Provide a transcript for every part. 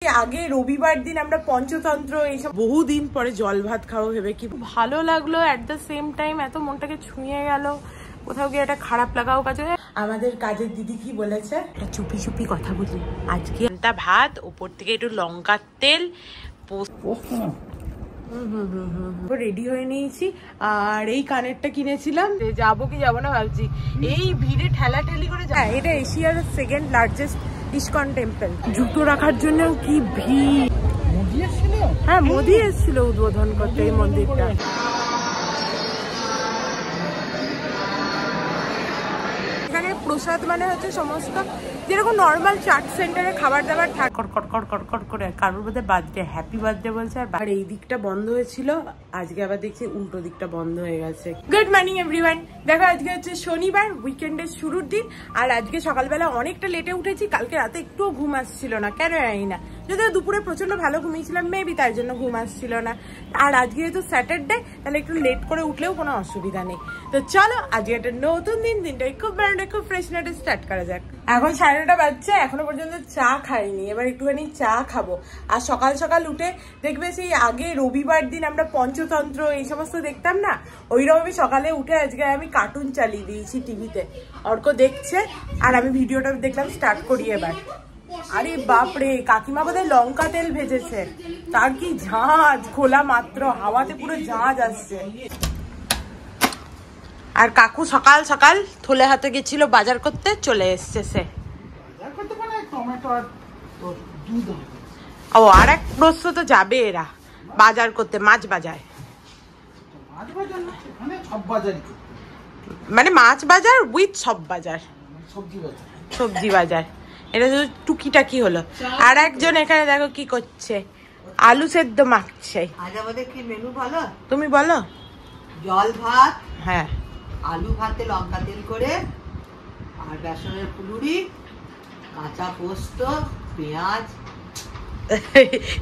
আগে রবিবার দিন আমরা পঞ্চতন্ত্র এইসব বহুদিন পরে জল ভাত খাবো ভেবে কি ভালো লাগলো, এট দ্য সেম টাইম এত মনটাকে ছুঁয়ে গেল, কোথাও গিয়ে একটা খারাপ লাগাও কাজে। আমাদের কাজের দিদি কি বলেছে, একটা চুপি চুপি কথা বলি, আজকে ভাত উপর থেকে একটু লঙ্কার তেল রেডি হয়ে নিয়েছি। আর এই কানেরটা কিনেছিলাম, যাবো কি যাবো না ভাবছি, এই ভিড়ে ঠেলাঠেলি করে যায়। এটা এশিয়ার সেকেন্ড লার্জেস্ট ইস্কন টেম্পল। জুতো রাখার জন্য কি ভিড়। হ্যাঁ, মোদি এসেছিল উদ্বোধন করতে এই মন্দিরটা। এখানে প্রসাদ মানে হচ্ছে সমস্ত যেরকম নর্মাল চাট সেন্টারে খাবার দাবার থাকে, কট করে কারোর মধ্যে বার্থডে, হ্যাপি বার্থডে বলছে। আর এই দিকটা বন্ধ হয়েছিল, আজকে আবার দেখছি উল্টো দিকটা বন্ধ হয়ে গেছে। গুড মর্নিং এভরিওয়ান, দেখো আজকে হচ্ছে শনিবার, উইকেন্ডের শুরুর দিন। আর আজকে সকালবেলা অনেকটা লেটে উঠেছি, কালকে রাতে একটুও ঘুম আসছিল না, কেন জানি না, যদিও দুপুরে প্রচন্ড ভালো ঘুমিয়েছিলাম, মেবি তাই জন্য ঘুম আসছিল না। আর আজকে যেহেতু স্যাটারডে, তাহলে একটু লেট করে উঠলেও কোনো অসুবিধা নেই। তো চলো আজকে একটা নতুন দিন, দিনটাই খুব ব্যান্ডে খুব ফ্রেশ নাটে স্টার্ট করা যাক। এখন 9:30 বাজছে, এখনো পর্যন্ত চা খাইনি, এবার একটুখানি চা খাবো। আর সকাল সকাল উঠে দেখবে সেই আগে রবিবার দিন আমরা পঞ্চতন্ত্র এই সমস্ত দেখতাম না, ওইরকমই সকালে উঠে আজকে আমি কার্টুন চালিয়ে দিয়েছি টিভিতে, অর্ক দেখছে আর আমি ভিডিওটা দেখলাম, স্টার্ট করি এবার। আরে বাপরে, কাকিমা বোধহয় লঙ্কা তেল ভেজেছে, তার কি ঝাঁজ, খোলা মাত্র হাওয়াতে পুরো ঝাঁজ আসছে। আর কাকু সকাল সকাল থলে হাতে গেছিল বাজার করতে, চলে এসছে সে। ও আর এক প্রশ্ন তো যাবে এরা বাজার করতে, মাছ বাজার, মানে মাছ বাজার উইথ সব বাজার, সবজি বাজার। এটা শুধু টুকিটাকি হলো। আর একজন এখানে দেখো কি করছে, আলু সেদ্ধ মাখছে। আজ আমাদের কি মেনু বলো? তুমি বলো। জল ভাত, হ্যাঁ, আলু ভাতে লঙ্কা তেল করে, আর বেসনের ফুলুরি, কাঁচা পোস্ত, পেঁয়াজ।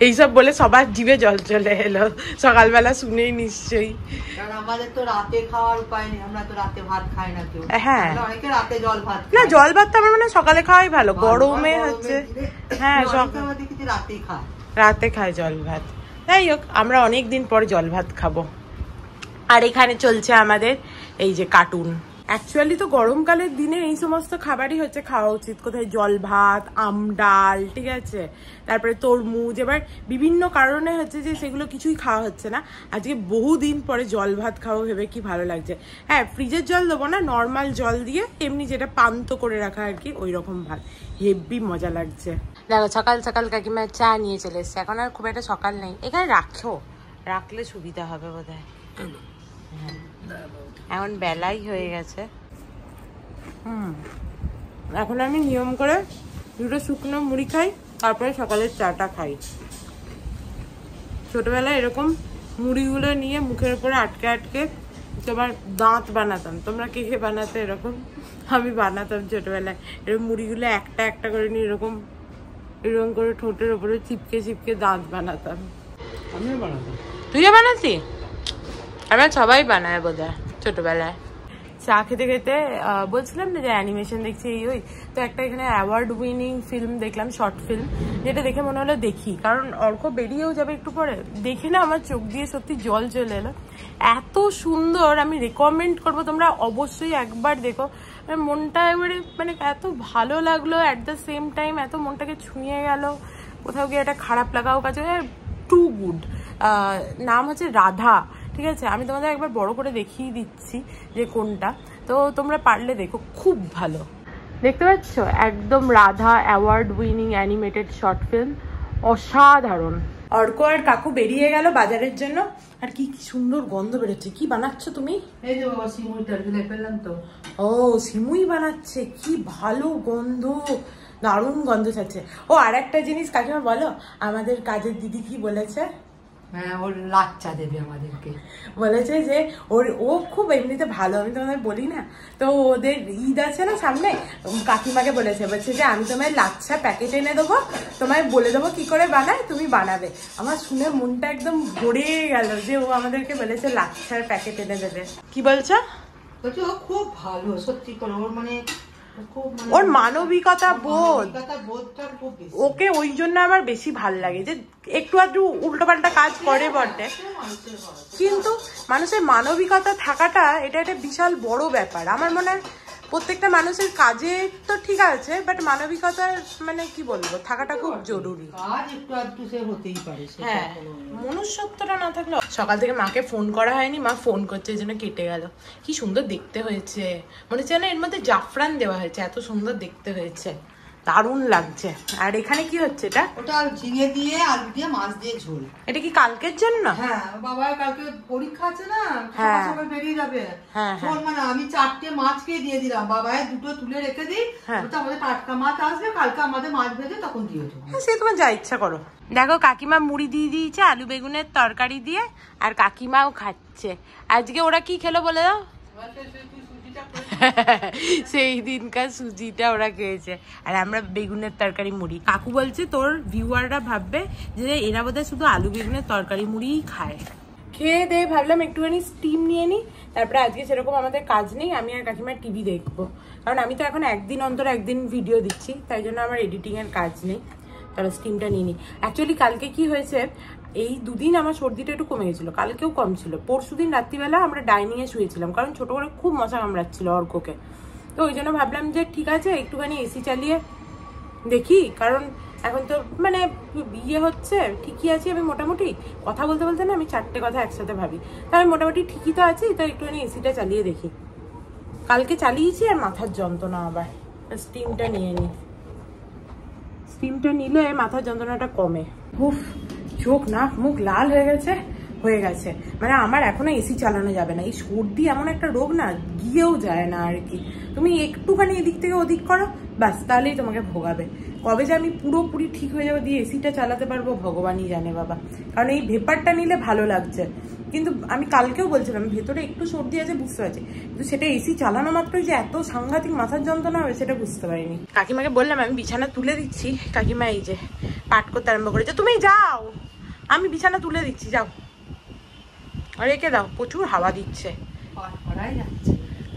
এইসব বলে সবার জিভে জল চলে এলো সকালবেলা শুনেই নিশ্চয়ই। কারণ আমাদের তো রাতে খাওয়ার উপায় নেই, আমরা তো রাতে ভাত খাই না কেউ। হ্যাঁ, অনেকে রাতে জল ভাত, না জল ভাত তো আমার মানে সকালে খাওয়াই ভালো, গরমে হচ্ছে। হ্যাঁ, রাতেই খায়, রাতে খায় জল ভাত। যাই হোক, আমরা অনেকদিন পর জল ভাত খাবো। আর এখানে চলছে আমাদের এই যে কার্টুন। অ্যাকচুয়ালি তো গরমকালের দিনে এই সমস্ত খাবারই হচ্ছে খাওয়া উচিত, কোথায় জল ভাত, আম ডাল, ঠিক আছে, তারপরে তরমুজ। এবার বিভিন্ন কারণে হচ্ছে যে সেগুলো কিছুই খাওয়া হচ্ছে না। আজকে বহুদিন পরে জল ভাত খাবো ভেবে কি ভালো লাগছে। হ্যাঁ, ফ্রিজের জল দেবো না, নর্মাল জল দিয়ে এমনি যেটা পান্ত করে রাখা আর কি, ওই রকম ভাত, হেভি মজা লাগছে। দেখো সকাল সকাল কাকিমা চা নিয়ে চলে এসছে, এখন আর খুব একটা সকাল নেই, এখানে রাখলে সুবিধা হবে বোধ হয়। এখন বেলাই হয়ে গেছে। এখন আমি নিয়ম করে দুটো শুকনো মুড়ি খাই, তারপরে সকালের চাটা খাই। ছোটবেলায় এরকম মুড়িগুলো নিয়ে মুখের উপরে আটকে আটকে তোমার দাঁত বানাতাম, তোমরা কে কে বানাতে এরকম? আমি বানাতাম ছোটবেলায়, এরকম মুড়িগুলো একটা একটা করে নিয়ে এরকম এরকম করে ঠোঁটের ওপরে চিপকে চিপকে দাঁত বানাতাম। আমিও বানাতাম। তুইও বানাতি? আমার সবাই বানায় বোধ হয় ছোটবেলায়। চা খেতে খেতে বলছিলাম না যে অ্যানিমেশন দেখছি এই ওই, তো একটা এখানে অ্যাওয়ার্ড উইনিং ফিল্ম দেখলাম, শর্ট ফিল্ম, যেটা দেখে মনে হলো দেখি, কারণ অর্ক বেরিয়েও যাবে একটু পরে। দেখে না আমার চোখ দিয়ে সত্যি জল চলে এলো, এত সুন্দর। আমি রেকমেন্ড করবো তোমরা অবশ্যই একবার দেখো। মনটা এবারে মানে এত ভালো লাগলো, অ্যাট দ্য সেম টাইম এত মনটাকে ছুঁয়ে গেল, কোথাও গিয়ে একটা খারাপ লাগাও কাজে, টু গুড। নাম হচ্ছে রাধা, ঠিক আছে, আমি তোমাদের একবার বড় করে দেখিয়ে দিচ্ছি যে কোনটা, তো তোমরা পারলে দেখো, খুব ভালো। দেখতে পাচ্ছ, একদম Radha award winning animated short film, অসাধারণ। অর্ক আর কাকু বেরিয়ে গেল বাজারের জন্য। আর কি সুন্দর গন্ধ বেরোচ্ছে। কি বানাচ্ছ তুমি? এই যে বাবা সিমুই তরকারি পেলাম তো। ও, সিমুই বানাচ্ছে, কি ভালো গন্ধ, দারুণ গন্ধ ছাড়ছে। ও আর একটা জিনিস কাকিমা বলো, আমাদের কাজের দিদি কি বলেছে? হ্যাঁ, ওর লাচ্চা দেবে আমাদেরকে, বলেছে যে ও খুব এমনিতে ভালো, আমি তোমাদের বলি না, তো ওদের ঈদ আছে না সামনে, কাকিমাকে বলছে যে আমি তোমায় লাচ্ছা প্যাকেট এনে দেবো, তোমায় বলে দেবো কি করে বানায়, তুমি বানাবে। আমার শুনে মনটা একদম ভরে গেল যে ও আমাদেরকে বলেছে লাচ্ছার প্যাকেট এনে দেবে। কি বলছো? বলছি ও খুব ভালো, সত্যি করে, ওর মানে ওর মানবিকতা ওকে ওই জন্য আমার বেশি ভাল লাগে, যে একটু আধটু উল্টোপাল্টা কাজ করে বটে, কিন্তু মানুষের মানবিকতা থাকাটা এটা একটা বিশাল বড় ব্যাপার। আমার মনে হয় প্রত্যেকটা মানুষের কাজে তো ঠিক আছে, বাট মানবিকতার মানে কি বলবো থাকাটা খুব জরুরি। হ্যাঁ, মনুষ্যত্বটা না থাকলে। সকাল থেকে মাকে ফোন করা হয়নি, মা ফোন করছে এই জন্য কেটে গেল। কি সুন্দর দেখতে হয়েছে, মনে হচ্ছে না এর মধ্যে জাফরান দেওয়া হয়েছে, এত সুন্দর দেখতে হয়েছে, দারুণ লাগছে। আর এখানে কি হচ্ছে এটা? ওটা ঝিঙে দিয়ে আলু দিয়ে মাছ দিয়ে ঝোল। এটা কি কালকের জন্য? হ্যাঁ, বাবার কালকে পরীক্ষা আছে না, সকাল বেরিয়ে যাবে। শোন, মানে আমি 4টে মাছকে দিয়ে দিলাম, বাবায় 2টো তুলে রেখে দিই, ওটা আমাদের টাটকা মাছ আসবে, কালকে আমাদের মাছ ভেজে তখন দিয়ে দেবো। হ্যাঁ, সে তোমার যা ইচ্ছা করো। দেখো কাকিমা মুড়ি দিয়ে দিয়েছে আলু বেগুনের তরকারি দিয়ে, আর কাকিমাও খাচ্ছে। আজকে ওরা কি খেলো বলে দাও? সেই দিনকার সুজিটা ওরা খেয়েছে, আর আমরা বেগুনের তরকারি মুড়ি। কাকু বলছে তোর ভিউয়াররা ভাববে যে এরা বোধহয় শুধু আলু বেগুনের তরকারি মুড়িই খায়। খেয়ে দিয়ে ভাবলাম একটুখানি স্টিম নিয়ে নিই, তারপরে আজকে সেরকম আমাদের কাজ নেই, আমি আর কাকিমার টিভি দেখবো, কারণ আমি তো এখন একদিন অন্তর একদিন ভিডিও দিচ্ছি, তাই জন্য আমার এডিটিংয়ের কাজ নেই। তাহলে স্টিমটা নিয়ে নিই। অ্যাকচুয়ালি কালকে কি হয়েছে, এই 2 দিন আমার সর্দিটা একটু কমে গেছিলো, কালকেও কম ছিল। পরশু দিন রাত্রিবেলা আমরা ডাইনিংয়ে শুয়েছিলাম, কারণ ছোটো করে খুব মশা কামড়াচ্ছিল অর্ককে, তো ওই জন্য ভাবলাম যে ঠিক আছে একটুখানি এসি চালিয়ে দেখি, কারণ এখন তো মানে ইয়ে হচ্ছে, ঠিকই আছি আমি মোটামুটি। কথা বলতে বলতে না আমি 4টে কথা একসাথে ভাবি, তো আমি মোটামুটি ঠিকই তো আছি, তো একটুখানি এসিটা চালিয়ে দেখি। কালকে চালিয়েছি আর মাথার যন্ত্রণা, আবার স্টিমটা নিয়ে নিই, স্টিমটা নিলে মাথার যন্ত্রণাটা কমে। উফ, চোখ নাক মুখ লাল হয়ে গেছে। মানে আমার এখনো এসি চালানো যাবে না, এই সর্দি এমন একটা রোগ না, গিয়েও যায় না আর কি। তুমি একটুখানি এদিক থেকে ওদিক করো ব্যাস, তাহলেই তোমাকে ভোগাবে। কবে যে আমি পুরোপুরি ঠিক হয়ে যাবো, দিয়ে এসিটা চালাতে পারবো ভগবানই জানে বাবা, কারণ এই ভেপারটা নিলে ভালো লাগছে। কিন্তু আমি কালকেও বলছিলাম ভেতরে একটু সর্দি আছে বুঝতে পারছি, কিন্তু সেটা এসি চালানো মাত্রই যে এত সাংঘাতিক মাথার যন্ত্রণা হবে সেটা বুঝতে পারিনি। কাকিমাকে বললাম আমি বিছানা তুলে দিচ্ছি, কাকিমা এই যে পাঠ করতে আরম্ভ করেছে, তুমি যাও আমি বিছানা তুলে দিচ্ছি, যাও রেখে দাও, প্রচুর হাওয়া দিচ্ছে,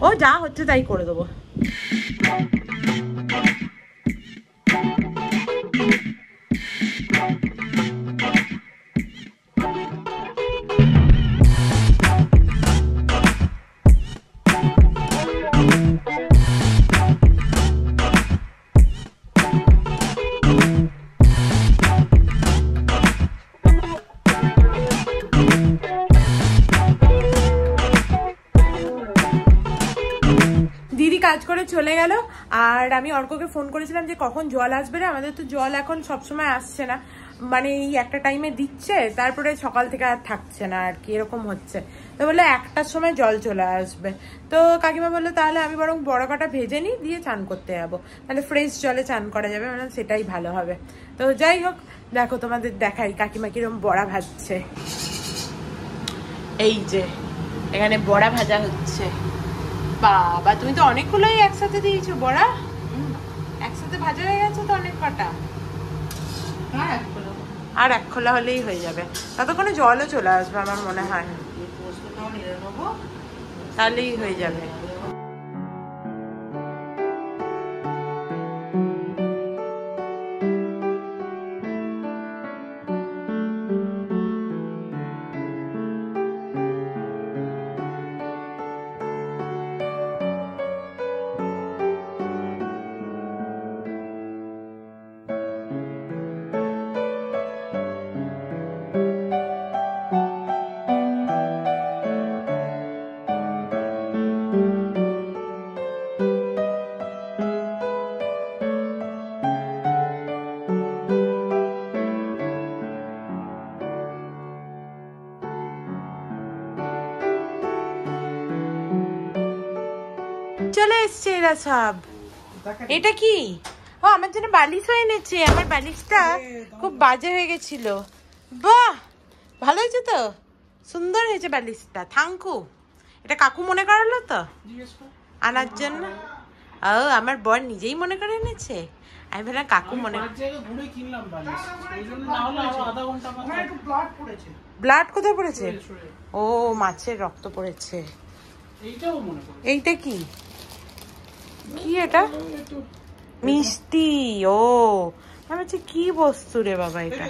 ও যা হচ্ছে তাই করে দেবো। কাজ করে চলে গেল, আর আমি অর্ককে ফোন করেছিলাম যে কখন জল আসবে রে, আমাদের তো জল এখন সবসময় আসছে না, মানে এই একটা টাইমে দিচ্ছে তারপরে সকাল থেকে আর থাকছে না আর কি, এরকম হচ্ছে। তো বললো 1টার সময় জল চলে আসবে। তো কাকিমা বললো তাহলে আমি বরং বড় কটা ভেজে নিই, দিয়ে চান করতে যাবো, তাহলে ফ্রেশ জলে চান করা যাবে, মানে সেটাই ভালো হবে। তো যাই হোক, দেখো তোমাদের দেখাই কাকিমা কিরকম বড়া ভাজছে। এই যে এখানে বড়া ভাজা হচ্ছে। বাবা, তুমি তো অনেকগুলোই একসাথে দিয়েছো বড়া, একসাথে ভাজা হয়ে গেছে তো অনেক কটা। আর 1 খোলা হলেই হয়ে যাবে, ততক্ষণে জলও চলে আসবে আমার মনে হয়, তাহলেই হয়ে যাবে। চলে এসছে এরা সব। এটা কি? ও আমার জন্য বালিশও এনেছে, আমার বালিশটা খুব বাজে হয়ে গেছিল। বাহ, ভালো হয়েছে তো, সুন্দর হয়েছে বালিশটা, থ্যাংকু। এটা কাকু মনে করালো তো আনার জন্য? ও আমার বর নিজেই মনে করে এনেছে, আমি ভাবলাম কাকু মনে করে। ব্লাড কোথায় পড়েছে? ও মাছের রক্ত পড়েছে। এইটা কি? কি এটা? মিষ্টি। ও আমি বলছি কি বস্তু রে বাবা এটা।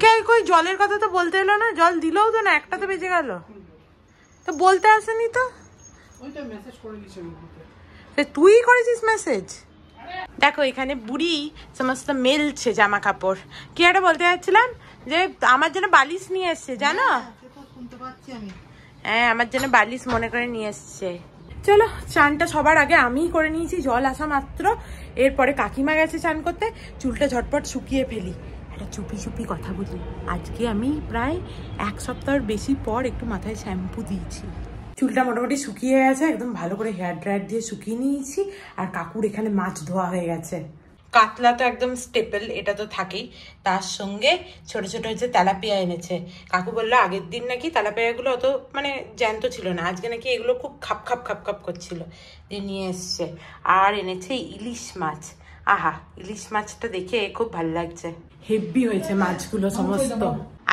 কে কই জলের কথা তো বলতে এলো না, জল দিলেও তো না, একটা তো বেজে গেল, তো বলতে আসেনি তো। তুই করেছিস মেসেজ? দেখো এখানে বুড়ি সমস্ত মেলছে জামা কাপড়। কি একটা বলতে যাচ্ছিলাম, যে আমার জন্য বালিশ নিয়ে এসছে জানো। হ্যাঁ আমার জন্য বালিশ মনে করে নিয়ে এসছে। চলো চানটা সবার আগে আমিই করে নিয়েছি, জল আসা মাত্র। এরপরে কাকিমা গেছে চান করতে, চুলটা ঝটপট শুকিয়ে ফেলি। একটা চুপি চুপি কথা বলি, আজকে আমি প্রায় 1 সপ্তাহের বেশি পর একটু মাথায় শ্যাম্পু দিয়েছি। চুলটা মোটামুটি শুকিয়ে গেছে, একদম ভালো করে হেয়ার ড্রায়ার দিয়ে শুকিয়ে নিয়েছি। আর কাকুর এখানে মাছ ধোয়া হয়ে গেছে। কাতলা তো একদম স্টেপল, এটা তো থাকেই। তার সঙ্গে ছোট ছোট হচ্ছে তেলাপিয়া এনেছে। কাকু বললো আগের দিন নাকি তেলাপিয়াগুলো অত মানে জ্যান্ত ছিল না, আজকে নাকি এগুলো খুব খাপ খাপ খাপ খাপ করছিল, দিয়ে নিয়ে এসছে। আর এনেছে ইলিশ মাছ। আহা, ইলিশ মাছটা দেখে খুব ভালো লাগছে, হেভি হয়েছে মাছগুলো সমস্ত।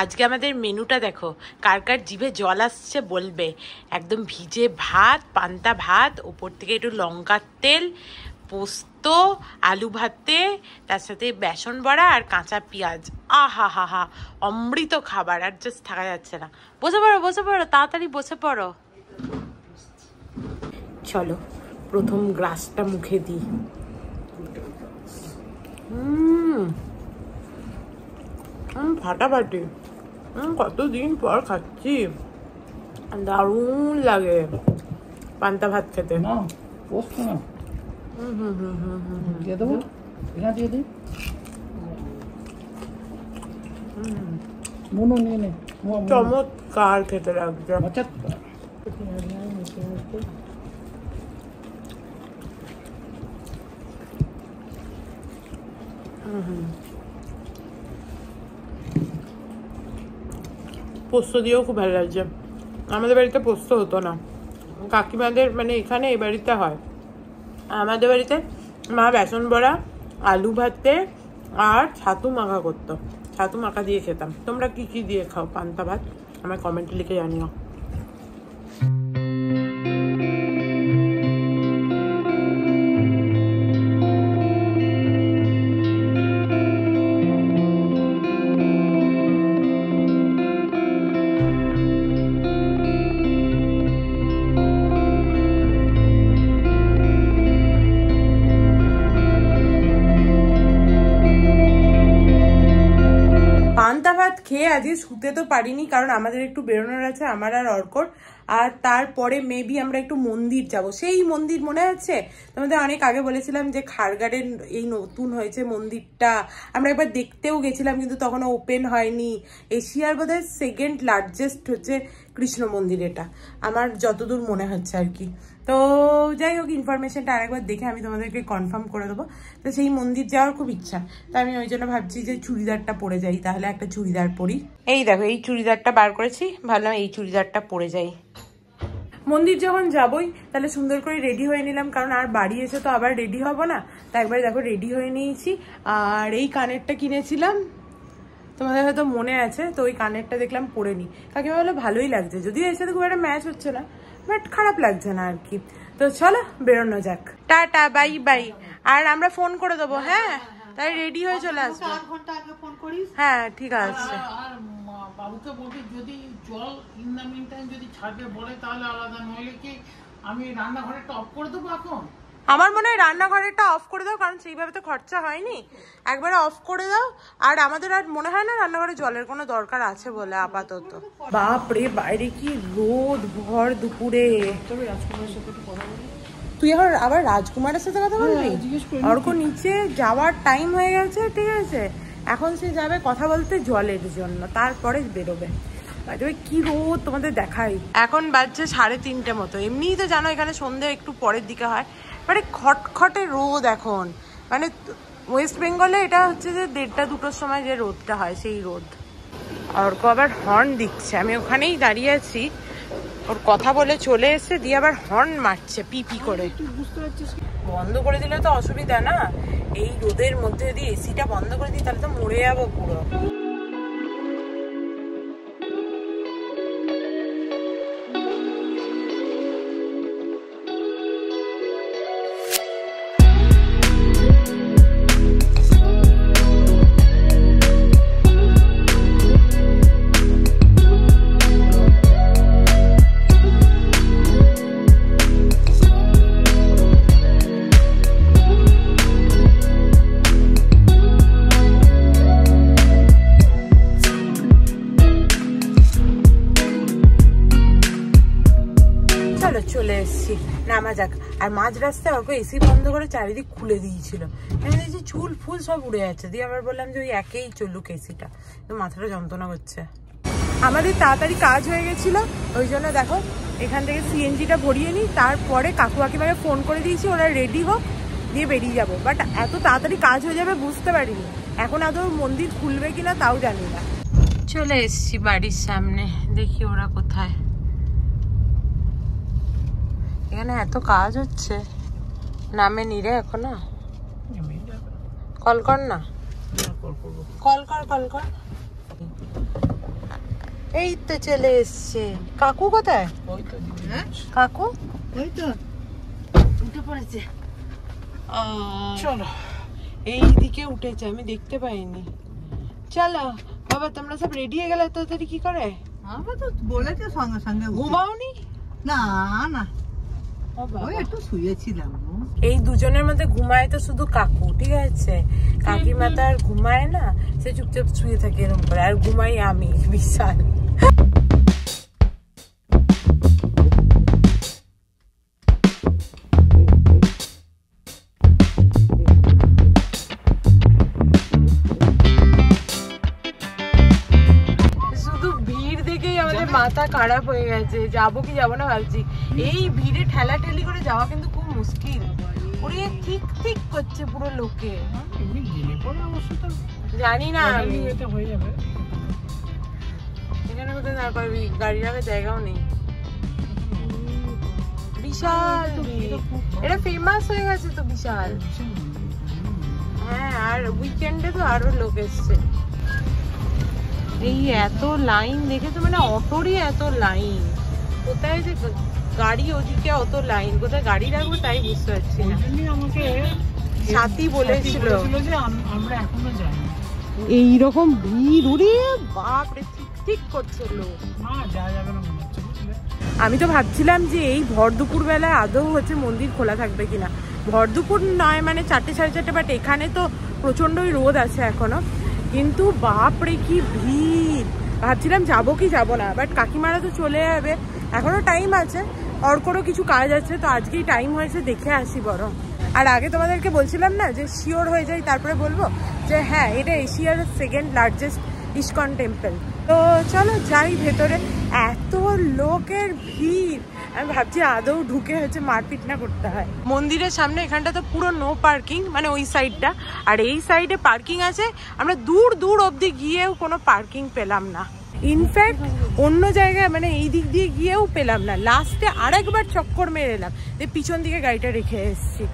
আজকে আমাদের মেনুটা দেখো, কার কার জিভে জল আসছে বলবে। একদম ভিজে ভাত, পান্তা ভাত, ওপর থেকে একটু লঙ্কার তেল, পোস্ত, আলু ভাতে, তার সাথে বেসন বড়া আর কাঁচা পেঁয়াজ। আহা হা হা, অমৃত খাবার, আর জাস্ট থাকা যাচ্ছে না। বসে পড়ো বসে পড়ো, তাড়াতাড়ি বসে পড়ো। চলো প্রথম গ্লাসটা মুখে দিই। ফাটাফাটি, কতদিন পর খাচ্ছি, দারুণ লাগে পান্তা ভাত খেতে। চমৎকার খেতে লাগছে। পোস্ত দিয়েও খুব ভালো লাগছে। আমাদের বাড়িতে পোস্ত হতো না, কাকিমাদের মানে এখানে এই বাড়িতে হয়। আমাদের বাড়িতে মা বেসন বড়া, আলু ভাতে আর ছাতু মাখা করতো, ছাতু মাখা দিয়ে খেতাম। তোমরা কি কি দিয়ে খাও পান্তা ভাত আমার কমেন্টে লিখে জানিও। পান্তা ভাত খেয়ে আজকে শুতে তো পারিনি, কারণ আমাদের একটু বেরোনোর আছে, আমার আর অর্কর। আর তারপরে মেবি আমরা একটু মন্দির যাব। সেই মন্দির মনে আছে তোমাদের, অনেক আগে বলেছিলাম যে খারগাড়ের এই নতুন হয়েছে মন্দিরটা, আমরা একবার দেখতেও গেছিলাম কিন্তু তখনও ওপেন হয়নি। এশিয়ার বোধহয় 2nd লার্জেস্ট হচ্ছে কৃষ্ণ মন্দির, এটা আমার যতদূর মনে হচ্ছে আর কি। তো যাই হোক, ইনফরমেশনটা আরেকবার দেখে আমি তোমাদেরকে কনফার্ম করে দেবো। তো সেই মন্দির যাওয়ার খুব ইচ্ছা, তো আমি ওই জন্য ভাবছি যে চুড়িদারটা পরে যাই, তাহলে একটা চুড়িদার পরি। এই দেখো এই চুড়িদারটা বার করেছি, ভাবলাম এই চুড়িদারটা পরে যাই। মন্দির যখন যাবই তাহলে সুন্দর করে রেডি হয়ে নিলাম, কারণ আর বাড়ি এসে তো আবার রেডি হব না। তাই একবার দেখো রেডি হয়ে নিয়েছি। আর এই কানেরটা কিনেছিলাম, তোমাদের হয়তো মনে আছে, তো ওই কানেরটা দেখলাম পরে নি। কাকিমা বললো ভালোই লাগছে, যদিও এর সাথে খুব একটা ম্যাচ হচ্ছে না, বাট খারাপ লাগছে না আর কি। তো চলো বেরোনো যাক, টাটা বাই বাই। আর আমরা ফোন করে দেবো, হ্যাঁ তাই রেডি হয়ে চলে আসবে। হ্যাঁ ঠিক আছে। বাবুকে বলবি যদি জল ইন দ্য মিন টাইম যদি ছাড়বে বলে তাহলে আলাদা, নইলে কি আমি রান্নাঘরটা অফ করে দেবো এখন? আমার মনে হয় রান্নাঘরেরটা অফ করে দাও, কারণ সেইভাবে তো খরচা হয়নি, একবারে অফ করে দাও। আর আমাদের আর মনে হয় না রান্নাঘরে জলের কোনো দরকার আছে বলে আপাতত। বাপরে বাইরে কি রোদ ভর দুপুরে। তুই এখন আবার রাজকুমারের সাথে কথা বলবি? অর্ক নিচে যাওয়ার টাইম হয়ে গেছে, ঠিক আছে, এখন সে যাবে কথা বলতে জলের জন্য, তারপরে বেরোবে। কি রোদ তোমাদের দেখাই, এখন বাজছে 3:30 মতো। এমনিই তো জানো এখানে সন্ধ্যে একটু পরের দিকে হয়, মানে খটখটে রোদ এখন। মানে ওয়েস্ট বেঙ্গলে এটা হচ্ছে যে 1:30-2টোর সময় যে রোদটা হয় সেই রোদ। অর্ক আবার হর্ন দিচ্ছে, আমি ওখানেই দাঁড়িয়ে আছি, ওর কথা বলে চলে এসে দিয়ে আবার হর্ন মারছে পি পি করে। বন্ধ করে দিলে তো অসুবিধা না, এই রোদের মধ্যে যদি এসিটা বন্ধ করে দিই তাহলে তো মরে যাবো পুরো। এসছি, নামা যাক। আর মাঝ রাস্তায় অর্ক এসি বন্ধ করে চারিদিক খুলে দিয়েছিল, আমি দেখছি চুল ফুল সব উড়ে যাচ্ছে। দিয়ে আবার বললাম যে ওই একেই চলুক এসিটা, তো মাথাটা যন্ত্রণা করছে। আমাদের তাড়াতাড়ি কাজ হয়ে গেছিলো, ওই জন্য দেখো এখান থেকে সিএনজিটা ভরিয়ে নিই, তারপরে কাকু কাকিমাকে ফোন করে দিয়েছি ওরা রেডি হোক, দিয়ে বেরিয়ে যাবো। বাট এত তাড়াতাড়ি কাজ হয়ে যাবে বুঝতে পারিনি, এখন আদৌ মন্দির খুলবে কিনা তাও জানি না। চলে এসছি বাড়ির সামনে, দেখি ওরা কোথায়। এখানে এত কাজ হচ্ছে, নামে নি রে এখনো? কল কর না, কল কর। এই তো চলে এসছে। কাকু কোথায়? কাকু ওই তো উঠে পড়েছে। চলো, এইদিকে উঠেছে, আমি দেখতে পাইনি। চলো বাবা, তোমরা সব রেডি হয়ে গেলে তাড়াতাড়ি কি করে? আমরা তো বলেছি সঙ্গে সঙ্গে। ঘুমাওনি? না না, ওই একটু শুয়েছিলাম। এই দুজনের মধ্যে ঘুমায় তো শুধু কাকু, ঠিক আছে? কাকিমা তো আর ঘুমায় না, সে চুপচাপ শুয়ে থাকে এরকম করে, আর ঘুমাই আমি বিশাল। মাথা খারাপ হয়ে গেছে, যাবো কি যাবো না ভাবছি। এই ভিড়ে ঠেলা ঠেলি করে যাওয়া কিন্তু খুব মুশকিল, ওরে ঠিক ঠিক করছে পুরো লোকে। জানি না আমি এখানে কোথায় দাঁড় পারবি, গাড়ি রাখার জায়গাও নেই। বিশাল এটা ফেমাস হয়ে গেছে তো বিশাল। হ্যাঁ, আর উইকেন্ডে তো আরো লোক এসছে। এই এত লাইন দেখে তো মানে অটোরই এত লাইন, কোথায় যে গাড়ি ওদিকে অত লাইন, কোথায় গাড়ি রাখবো তাই বুঝতে পারছি না। আমাকে সাথী বলেছিল যে আমরা এখনো যাই এইরকম ভিড়, উড়ে বাপরে ঠিক ঠিক করছে লোক। যাওয়া যাবে না মনে হচ্ছে, বুঝলে? আমি তো ভাবছিলাম যে এই ভর দুপুর বেলায় আদৌ হচ্ছে মন্দির খোলা থাকবে কিনা। ভর দুপুর নয় মানে 4টে 4:30, বাট এখানে তো প্রচন্ডই রোদ আছে এখনো, কিন্তু বাপরে কি ভিড়। ভাবছিলাম যাবো কি যাবো না, বাট কাকিমারা তো চলে যাবে, এখনো টাইম আছে, অর্করও কিছু কাজ আছে, তো আজকেই টাইম হয়েছে, দেখে আসি বরং। আর আগে তোমাদেরকে বলছিলাম না যে শিওর হয়ে যাই তারপরে বলবো, যে হ্যাঁ এটা এশিয়ার 2nd লার্জেস্ট ইস্কন টেম্পল। তো চলো যাই ভেতরে, এত লোকের ভিড়, আমি ভাবছি আদৌ ঢুকে হচ্ছে মারপিট না করতে হয়। মন্দিরের সামনে এখানটা তো পুরো নো পার্কিং, মানে ওই সাইডটা, আর এই সাইডে পার্কিং আছে। আমরা দূর দূর অবধি গিয়েও কোনো পার্কিং পেলাম না, ইনফ্যাক্ট অন্য জায়গায় মানে এই দিক দিয়ে গিয়েও পেলাম না। লাস্টে আরেকবার চক্কর মেরে এলাম, যে পিছন দিকে গাড়িটা রেখে এসেছি।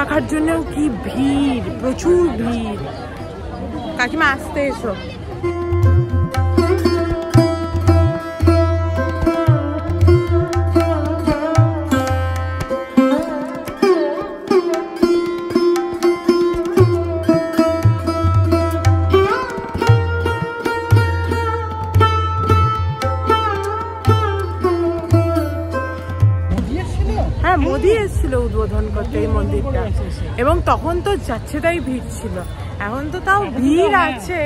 রাখার জন্যও কি ভিড়, প্রচুর ভিড়। কাকিমা আসতে এসো। মোদি এসেছিল উদ্বোধন করতে এই মন্দিরটা, এবং তখন তো যাচ্ছে তাই ভিড় ছিল। এখন তো তাও ভিড় আছে,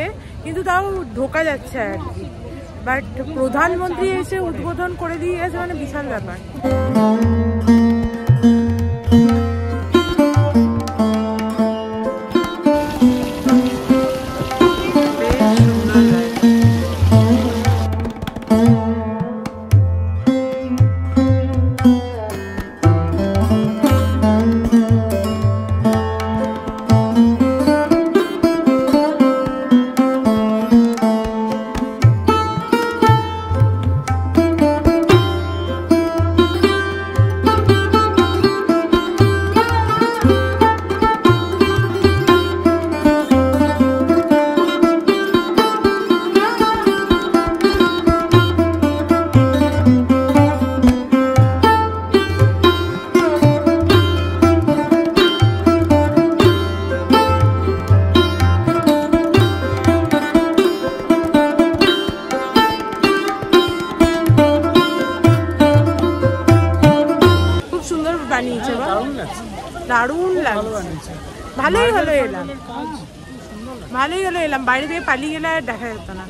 কিন্তু তাও ঢোকা যাচ্ছে আর কি। বাট প্রধানমন্ত্রী এসে উদ্বোধন করে দিয়ে গেছে, মানে বিশাল ব্যাপার। দারুণ লাগছে। ভালোই হলো এলাম, ভালোই হলো এলাম, বাইরে থেকে পালিয়ে গেলে আর দেখা যেত না।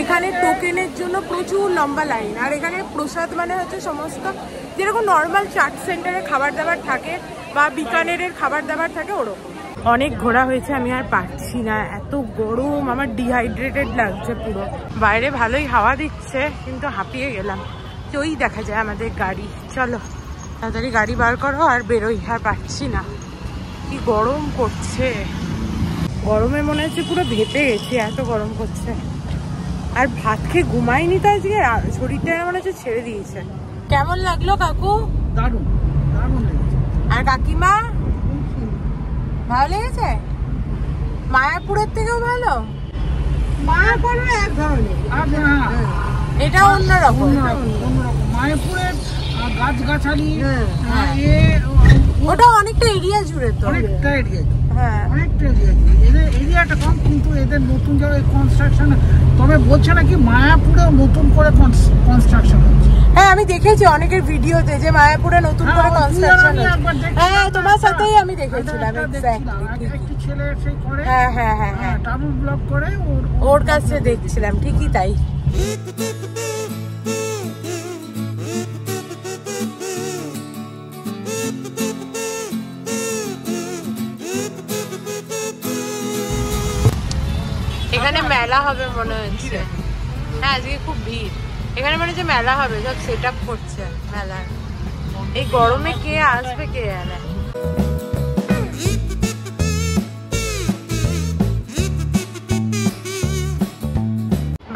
এখানে টোকেনের জন্য প্রচুর লম্বা লাইন, আর এখানে প্রসাদ মানে হচ্ছে সমস্ত যেরকম নর্মাল চাট সেন্টারে খাবার দাবার থাকে বা বিকানেরের খাবার দাবার থাকে ওরকম। অনেক ঘোরা হয়েছে, আমি আর পারছি না, এত গরম, আমার ডিহাইড্রেটেড লাগছে পুরো। বাইরে ভালোই হাওয়া দিচ্ছে কিন্তু হাঁপিয়ে গেলাম। তো ওই দেখা যায় আমাদের গাড়ি, চলো তাড়াতাড়ি গাড়ি বার করো আর বেরোই, আর পারছি না, কি গরম করছে। গরমে মনে হচ্ছে পুরো ভেপে গেছি, এত গরম করছে। আর ভাত খেয়ে ঘুমাইনি তো আজকে, শরীরটা মনে হচ্ছে ছেড়ে দিয়েছে। কেমন লাগলো কাকু? দারুণ দারুণ লেগেছে। আর কাকিমা ভালো লেগেছে? মায়াপুরের থেকেও ভালো? মায়াপুরও এক ধরনের, এটা অন্যরকম। মায়াপুরের গাছগাছালি ওটা অনেকটা এরিয়া জুড়ে, তো অনেকটা এরিয়া, হ্যাঁ অনেকটা এরিয়া। এদের এরিয়াটা কম, কিন্তু এদের নতুন জায়গায় কনস্ট্রাকশন। তবে বলছে নাকি মায়াপুরে নতুন করে কনস্ট্রাকশন হচ্ছে। হ্যাঁ আমি দেখেছি অনেকের ভিডিওতে যে মায়াপুরে নতুন করে কনস্ট্রাকশন হচ্ছে। হ্যাঁ তোমার সাথেই আমি দেখেছিলাম এক্স্যাক্টলি। একটি ছেলে সেই করে, হ্যাঁ হ্যাঁ হ্যাঁ হ্যাঁ ট্রাভেল ব্লগ করে, ওর কাছে দেখছিলাম, ঠিকই তাই। এখানে মেলা হবে মনে হচ্ছে। হ্যাঁ আজকে খুব ভিড় এখানে, মনে হচ্ছে মেলা হবে, সব সেট আপ করছে মেলার। এই গরমে কে আসবে কে জানে।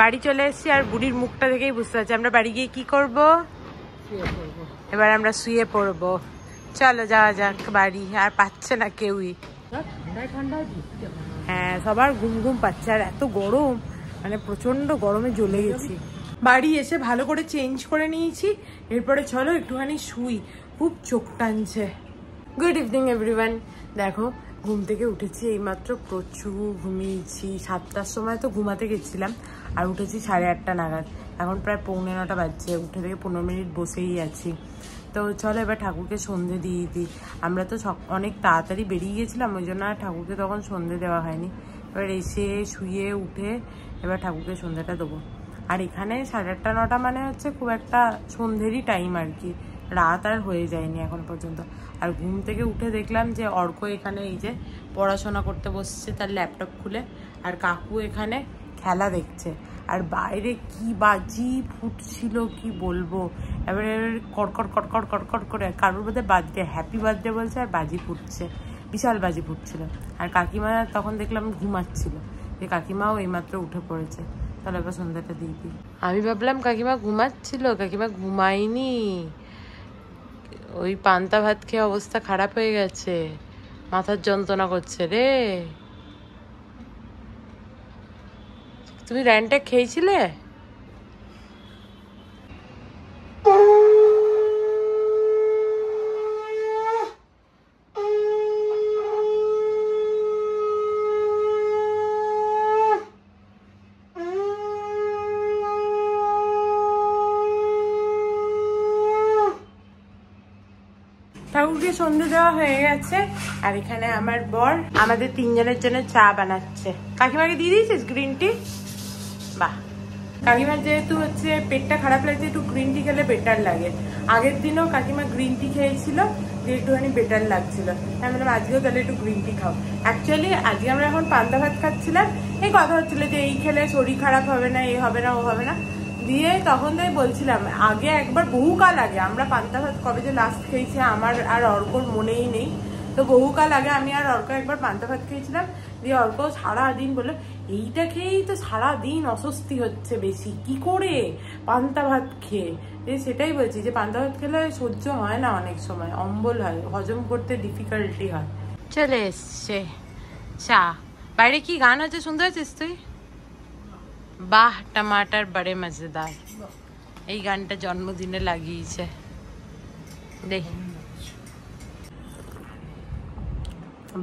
বাড়ি চলে এসেছি, আর বুড়ির মুখটা দেখেই বুঝতে পারছি আমরা বাড়ি গিয়ে কি করব। এবার আমরা শুয়ে পড়বো। চলো যাওয়া যাক বাড়ি, আর পাচ্ছে না কেউই। হ্যাঁ, সবার ঘুম ঘুম পাচ্ছে, আর এত গরম, মানে প্রচন্ড গরমে জ্বলে গেছি। বাড়ি এসে ভালো করে চেঞ্জ করে নিয়েছি, এরপরে চলো একটুখানি শুই, খুব চোখ টানছে। Good evening everyone. দেখো ঘুম থেকে উঠেছি এইমাত্র, প্রচুর ঘুমিয়েছি। 7টার সময় তো ঘুমাতে গেছিলাম, আর উঠেছি 8:30 নাগাদ। এখন প্রায় 8:45 বাজছে। উঠে থেকে 15 মিনিট বসেই আছি। তো চলো এবার ঠাকুরকে সন্ধে দিয়ে দিই। আমরা তো অনেক তাড়াতাড়ি বেরিয়ে গেছিলাম, ওই জন্য আর ঠাকুরকে তখন সন্ধে দেওয়া হয়নি। এবার এসে শুয়ে উঠে এবার ঠাকুরকে সন্ধেটা দেবো। আর এখানে 8:30 9টা মানে হচ্ছে খুব একটা সন্ধেরই টাইম আর কি, রাত আর হয়ে যায়নি এখন পর্যন্ত। আর ঘুম থেকে উঠে দেখলাম যে অর্ক এখানে এই যে পড়াশোনা করতে বসছে তার ল্যাপটপ খুলে, আর কাকু এখানে খেলা দেখছে। আর বাইরে কি বাজি ফুটছিল কি বলবো, এবারে কড়কড় কড়কড় কড়কড় করে কারোর বোধে বার্থডে, হ্যাপি বার্থডে বলছে, আর বাজি ফুটছে, বিশাল বাজি ফুটছিল। আর কাকিমা তখন দেখলাম ঘুমাচ্ছিল, যে কাকিমাও এইমাত্র উঠে পড়েছে। তাহলে এবার সন্ধ্যাটা দিয়ে দিই। আমি ভাবলাম কাকিমা ঘুমাচ্ছিল, কাকিমা ঘুমায়নি, ওই পান্তা ভাত খেয়ে অবস্থা খারাপ হয়ে গেছে, মাথার যন্ত্রণা করছে রে। তুমি র্যান্টে খেয়েছিলে? ঠাকুরকে সন্ধে দেওয়া হয়ে গেছে, আর এখানে আমার বর আমাদের 3 জনের জন্য চা বানাচ্ছে। কাকিমাকে দিয়ে দিয়েছিস গ্রিন টি? বাহ, কাকিমার যেহেতু হচ্ছে পেটটা খারাপ লাগছে, একটু গ্রিন টি খেলে বেটার লাগে। আগের দিনও কাকিমা গ্রিন টি খেয়েছিল, যে একটুখানি বেটার লাগছিল। আমি বললাম আজকেও তাহলে একটু গ্রিন টি খাও। অ্যাকচুয়ালি আজকে আমরা এখন পান্তা ভাত খাচ্ছিলাম, এই কথা হচ্ছিল যে এই খেলে শরীর খারাপ হবে না, এই হবে না, ও হবে না। দিয়ে তখন তাই বলছিলাম, আগে একবার বহুকাল আগে আমরা পান্তা ভাত কবে যে লাস্ট খেয়েছি আমার আর অর্কর মনেই নেই। তো বহুকাল আগে আমি আর অর্ক একবার পান্তা ভাত খেয়েছিলাম, দিয়ে অর্ক সারাদিন বললো এইটা খেয়েই তো সারাদিন অস্বস্তি হচ্ছে বেশি, কি করে পান্তা ভাত খেয়ে। সেটাই বলছি যে পান্তা ভাত খেলে সহ্য হয় না, অনেক সময় অম্বল হয়, হজম করতে ডিফিকাল্টি হয়। চলে এসছে চা। বাইরে কি গান হচ্ছে শুনতে পাচ্ছিস তুই? বাহ টমাটার বড়ে মজেদার, এই গানটা জন্মদিনে লাগিয়েছে। দেখি,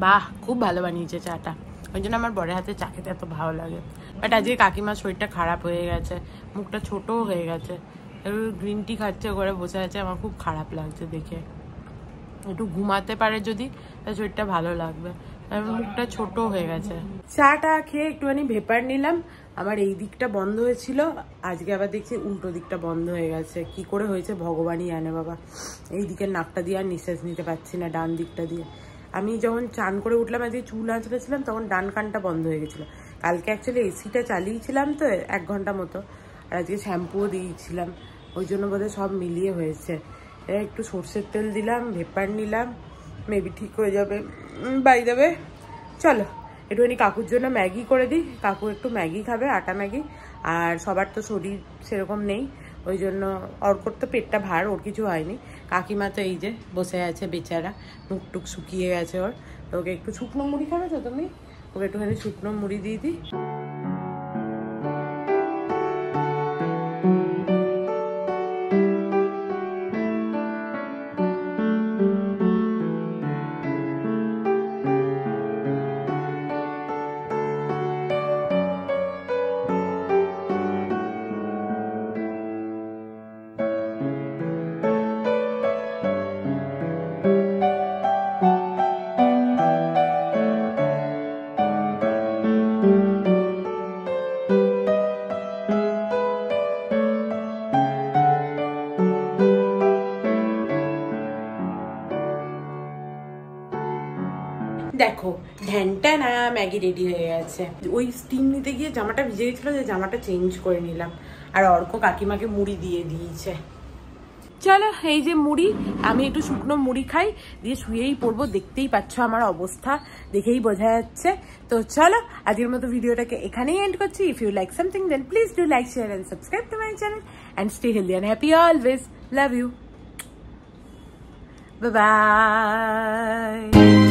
বাহ খুব ভালো বানিয়েছে চাটা, ওই জন্য আমার বড়ের হাতে চা খেতে এত ভালো লাগে। বাট আজকে কাকিমার শরীরটা খারাপ হয়ে গেছে, মুখটা ছোটও হয়ে গেছে, গ্রিন টি খাচ্ছে, ঘরে বসে আছে, আমার খুব খারাপ লাগছে দেখে। একটু ঘুমাতে পারে যদি, তার শরীরটা ভালো লাগবে, মুখটা ছোট হয়ে গেছে। চাটা খেয়ে একটুখানি ভেপার নিলাম। আমার এই দিকটা বন্ধ হয়েছিল, আজকে আবার দেখছি উল্টো দিকটা বন্ধ হয়ে গেছে। কি করে হয়েছে ভগবানই জানে বাবা। এই দিকের নাকটা দিয়ে আর নিঃশ্বাস নিতে পারছি না, ডান দিকটা দিয়ে। আমি যখন চান করে উঠলাম, আজকে চুল আঁচড়েছিলাম, তখন ডান কানটা বন্ধ হয়ে গেছিলো। কালকে অ্যাকচুয়ালি এসিটা চালিয়েছিলাম তো 1 ঘন্টা মতো, আর আজকে শ্যাম্পুও দিয়েছিলাম, ওই জন্য বোধহয় সব মিলিয়ে হয়েছে। একটু সর্ষের তেল দিলাম, ভেপার নিলাম, মেবি ঠিক হয়ে যাবে। বাই দেবে, চলো একটুখানি কাকুর জন্য ম্যাগি করে দিই। কাকু একটু ম্যাগি খাবে, আটা ম্যাগি। আর সবার তো শরীর সেরকম নেই, ওই জন্য অর্কর তো পেটটা ভার, ওর কিছু হয়নি। কাকিমা তো এই যে বসে আছে বেচারা, মুখ টুক শুকিয়ে গেছে ওর। ওকে একটু শুকনো মুড়ি খাবে তো তুমি? ওকে একটুখানি শুকনো মুড়ি দিয়ে দিই। দেখো ঢ্যানটা না ম্যাগি রেডি হয়ে গেছে। ওই স্টিম নিতে গিয়ে জামাটা ভিজে গেছিল, যে জামাটা চেঞ্জ করে নিলাম। আর অর্ক কাকিমাকে মুড়ি দিয়ে দিয়েছে। চলো এই যে মুড়ি, আমি একটু শুকনো মুড়ি খাই, দিয়ে শুয়েই পড়বো। দেখতেই পাচ্ছ আমার অবস্থা, দেখেই বোঝা যাচ্ছে। তো চলো আজকের মতো ভিডিওটাকে এখানেই এন্ড করছি। If you like something then please do like, share and subscribe to my channel and stay healthy and happy always. Love you, bye by.